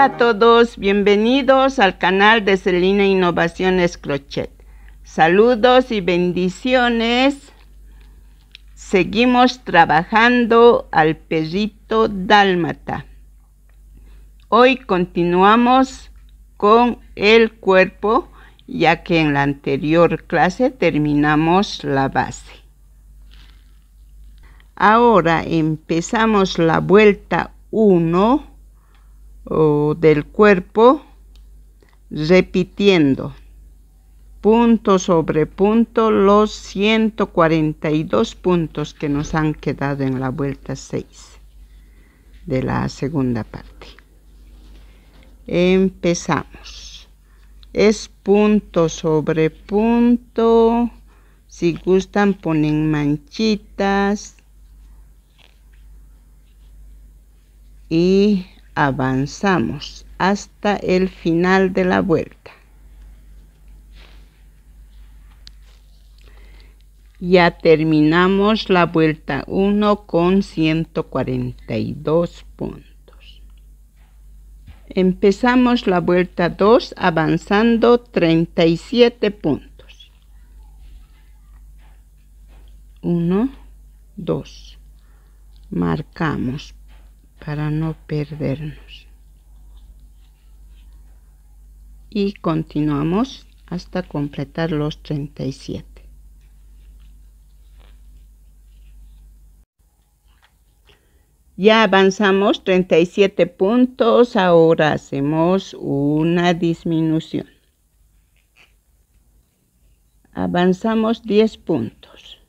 Hola a todos, bienvenidos al canal de Celina Innovaciones Crochet. Saludos y bendiciones. Seguimos trabajando al perrito dálmata. Hoy continuamos con el cuerpo, ya que en la anterior clase terminamos la base. Ahora empezamos la vuelta 1 del cuerpo, repitiendo punto sobre punto los 142 puntos que nos han quedado en la vuelta 6 de la segunda parte. Empezamos. Es punto sobre punto. Si gustan, ponen manchitas y avanzamos hasta el final de la vuelta. Ya terminamos la vuelta 1 con 142 puntos. Empezamos la vuelta 2 avanzando 37 puntos. 1, 2. Marcamos para no perdernos. Y continuamos hasta completar los 37. Ya avanzamos 37 puntos, ahora hacemos una disminución. Avanzamos 10 puntos.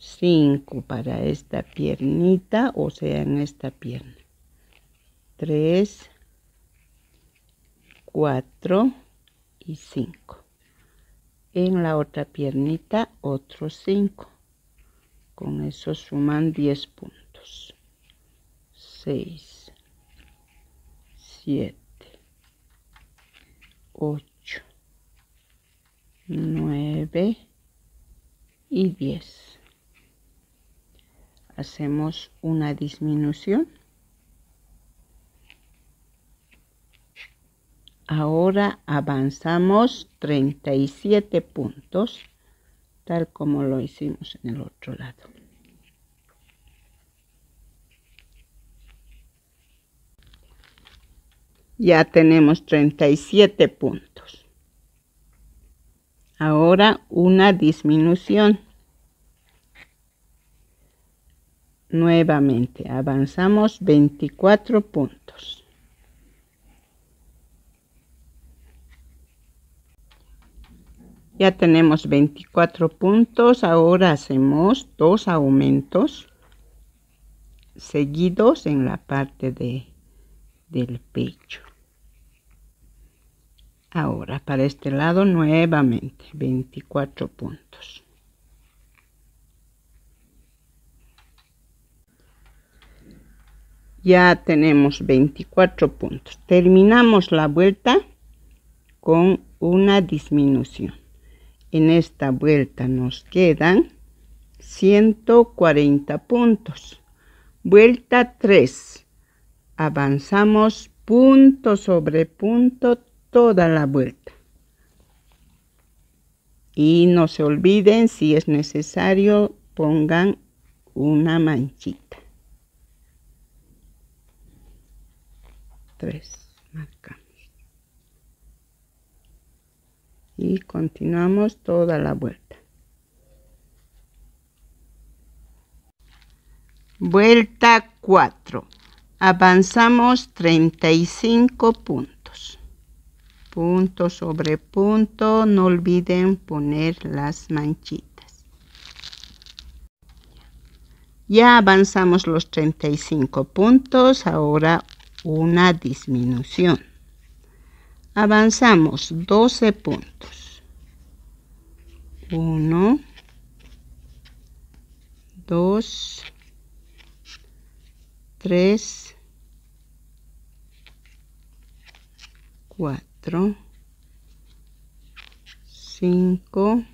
5 para esta piernita, o sea, en esta pierna. 3, 4 y 5. En la otra piernita, otros 5. Con eso suman 10 puntos. 6, 7, 8, 9 y 10. Hacemos una disminución. Ahora avanzamos 37 puntos, tal como lo hicimos en el otro lado. Ya tenemos 37 puntos. Ahora una disminución. Nuevamente avanzamos 24 puntos. Ya tenemos 24 puntos. Ahora hacemos 2 aumentos seguidos en la parte del pecho. Ahora para este lado nuevamente 24 puntos. Ya tenemos 24 puntos. Terminamos la vuelta con una disminución. En esta vuelta nos quedan 140 puntos. Vuelta 3. Avanzamos punto sobre punto toda la vuelta. Y no se olviden, si es necesario, pongan una manchita. 3. Marcamos. Y continuamos toda la vuelta. Vuelta 4. Avanzamos 35 puntos. Punto sobre punto. No olviden poner las manchitas. Ya avanzamos los 35 puntos. Ahora una disminución. Avanzamos 12 puntos. 1, 2, 3, 4, 5,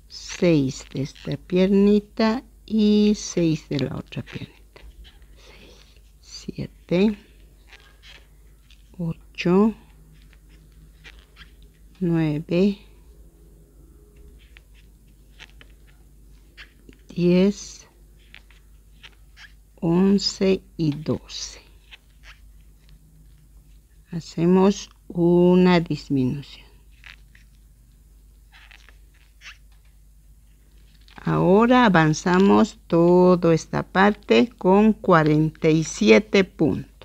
6 de esta piernita y 6 de la otra piernita. 7, 8, 9, 10, 11 y 12. Hacemos una disminución. Ahora avanzamos toda esta parte con 47 puntos.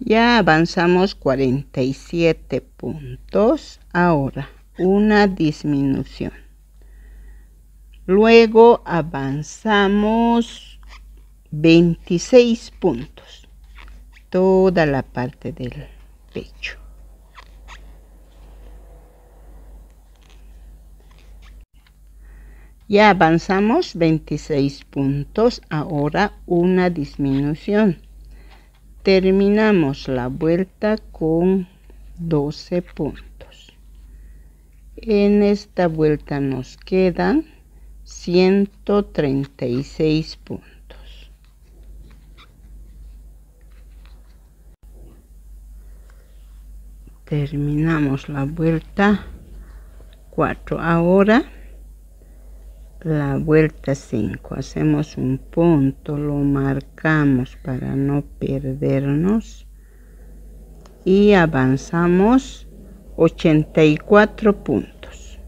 Ya avanzamos 47 puntos. Ahora una disminución. Luego avanzamos 26 puntos. Toda la parte del pecho. Ya avanzamos 26 puntos. Ahora una disminución. Terminamos la vuelta con 12 puntos. En esta vuelta nos quedan 136 puntos. Terminamos la vuelta 4. Ahora la vuelta 5. Hacemos un punto, lo marcamos para no perdernos y avanzamos 84 puntos.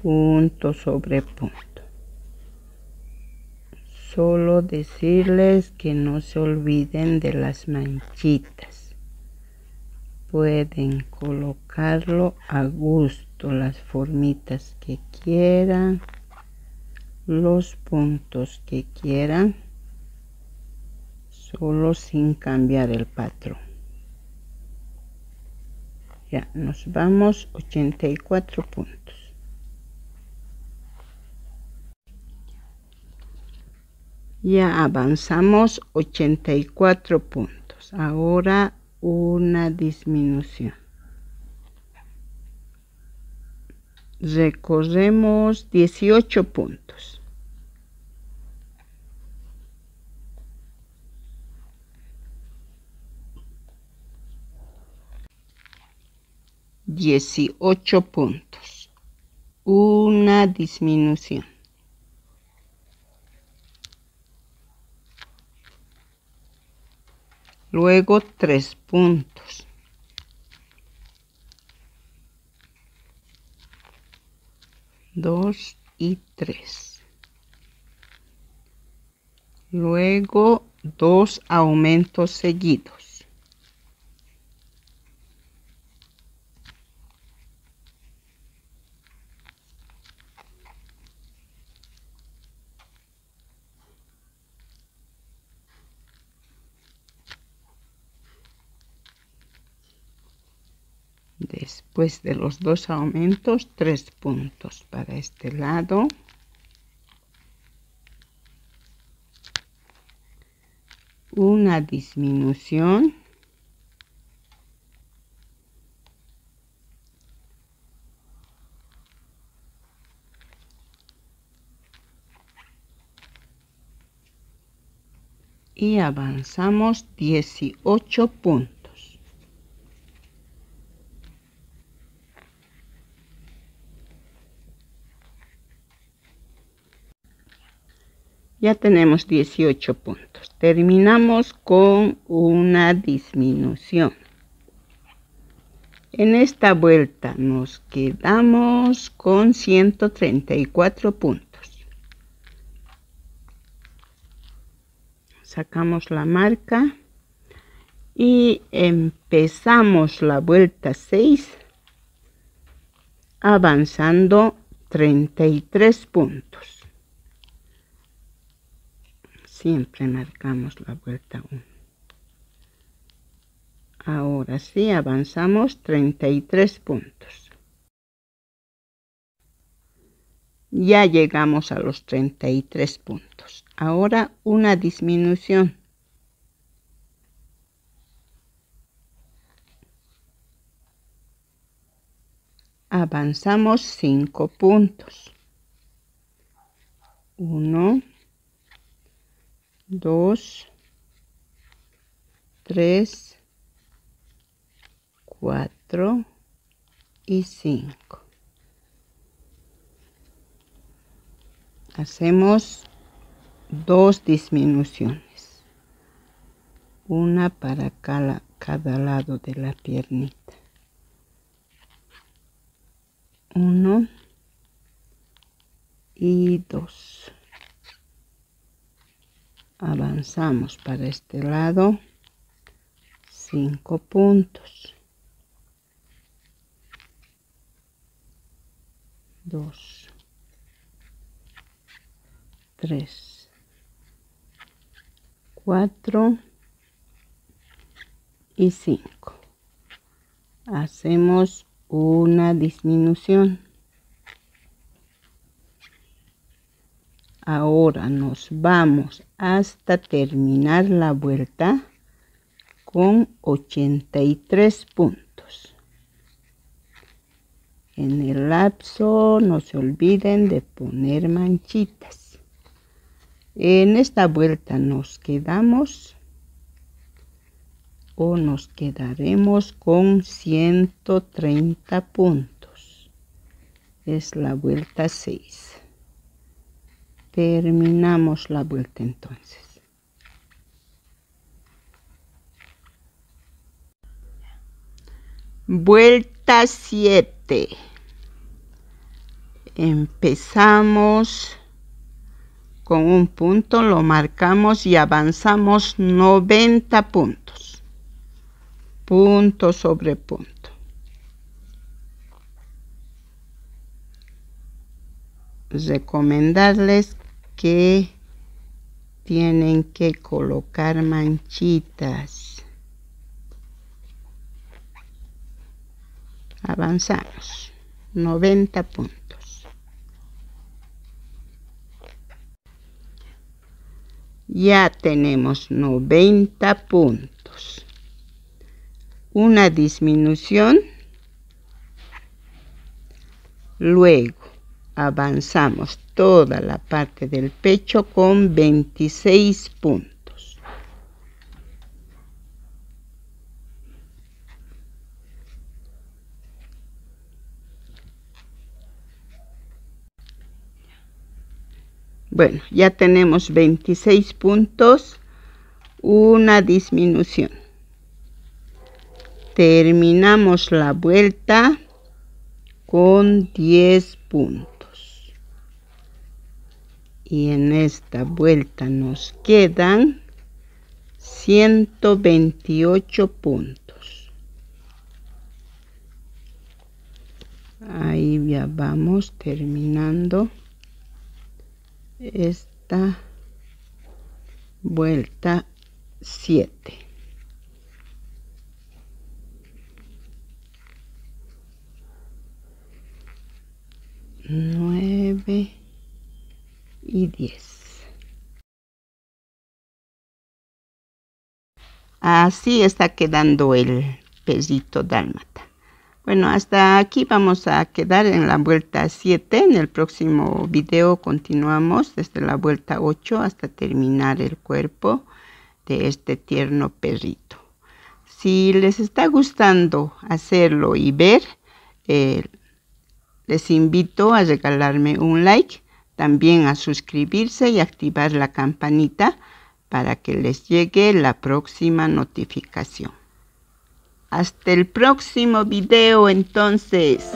Punto sobre punto. Solo decirles que no se olviden de las manchitas. Pueden colocarlo a gusto, las formitas que quieran, los puntos que quieran, solo sin cambiar el patrón. Ya nos vamos 84 puntos. Ya avanzamos 84 puntos. Ahora una disminución. Recorremos 18 puntos. Una disminución. Luego 3 puntos. Dos y 3. Luego 2 aumentos seguidos. Después de los 2 aumentos, 3 puntos para este lado. Una disminución. Y avanzamos 18 puntos. Ya tenemos 18 puntos. Terminamos con una disminución. En esta vuelta nos quedamos con 134 puntos. Sacamos la marca y empezamos la vuelta 6 avanzando 33 puntos. Siempre marcamos la vuelta 1. Ahora sí, avanzamos 33 puntos. Ya llegamos a los 33 puntos. Ahora una disminución. avanzamos 5 puntos. 1, 2, 3, 4 y 5. Hacemos 2 disminuciones, una para cada lado de la piernita. 1 y 2. Avanzamos para este lado 5 puntos. 2, 3, 4 y 5. Hacemos una disminución. Ahora nos vamos hasta terminar la vuelta con 83 puntos. En el lapso no se olviden de poner manchitas. En esta vuelta nos quedamos o nos quedaremos con 130 puntos. Es la vuelta 6. Terminamos la vuelta entonces. Vuelta 7. Empezamos con un punto, lo marcamos y avanzamos 90 puntos. Punto sobre punto. Recomendarles que tienen que colocar manchitas. Avanzamos 90 puntos. Ya tenemos 90 puntos. Una disminución. Luego avanzamos toda la parte del pecho con 26 puntos. Bueno, ya tenemos 26 puntos, una disminución. Terminamos la vuelta con 10 puntos. Y en esta vuelta nos quedan 128 puntos. Ahí ya vamos terminando esta vuelta 7. Nueve y 10. Así está quedando el perrito dálmata. Bueno, hasta aquí vamos a quedar en la vuelta 7. En el próximo video continuamos desde la vuelta 8 hasta terminar el cuerpo de este tierno perrito. Si les está gustando hacerlo y ver, les invito a regalarme un like, también a suscribirse y activar la campanita para que les llegue la próxima notificación. Hasta el próximo video entonces.